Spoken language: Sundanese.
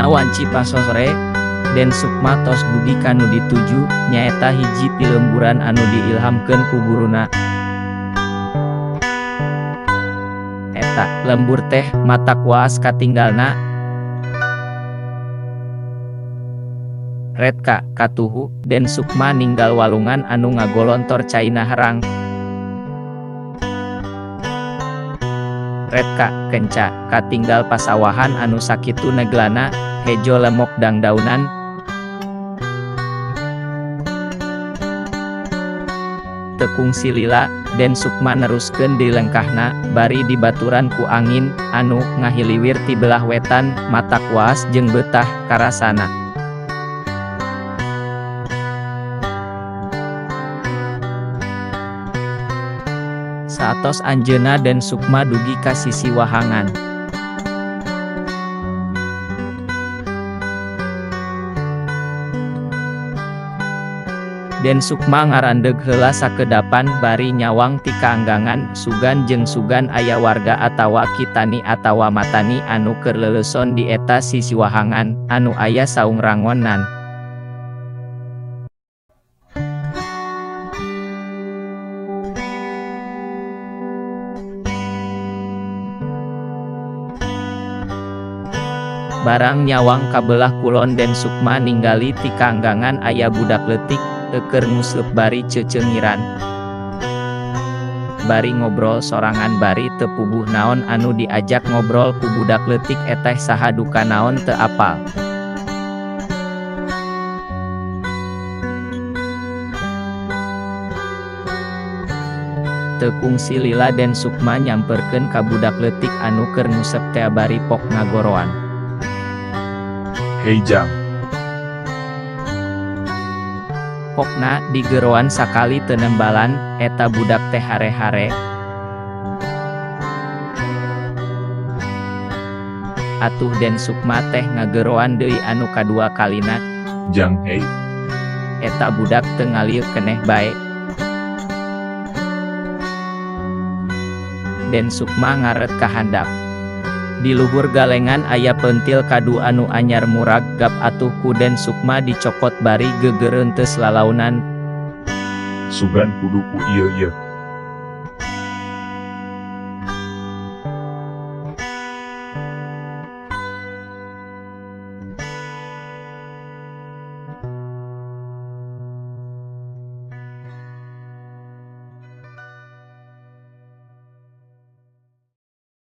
Dina wanci pasore Den Sukma tos dugi kanu dituju nyaeta hiji ti lemburan anu diilhamkeun ku guruna. Eta lembur teh mata kuas katinggalna. Redka katuhu Den Sukma ninggal walungan anu ngagolontor caina herang. Redka kenca katinggal pasawahan anu sakitu neglana hejo lemok dangdaunan. Tekung silila Den Sukma neruskeun di lengkahna bari dibaturan ku angin anu ngahiliwir ti belah wetan mata kuas jeung betah karasana. Saatos anjeunna Den Sukma dugi ka sisi wahangan. Den Sukma ngarandeg heula sakedapan bari nyawang ti kaanggangan sugan jeung sugan aya warga atawa kitani atawa matani anu keur leuleson di eta sisi wahangan anu aya saung rangonan. Barang nyawang kabelah kulon Den Sukma ninggali ti kaanggangan aya budak leutik keur nguseup bari ceuceungiran. Bari ngobrol sorangan bari teu puguh naon anu diajak ngobrol ku budak leutik eteh saha duka naon teu apal. Tekung silila Den Sukma nyamperkeun ka budak leutik anu keur nguseup teh bari pok ngagoroan. Hei Jang. Pokna digeroan sakali teu nembalan, eta budak teh hare-hare. Atuh Den Sukma teh ngageroan deui anu kadua kalina. Jang hei. Eta budak teu ngalieu keneh bae. Den Sukma ngaret ka handap. Di luhur galengan aya pentil kadu anu anyar murag gap atuh ku Den Sukma dicokot bari gegereun teu lalaunan. Sugan kudu ku ieu.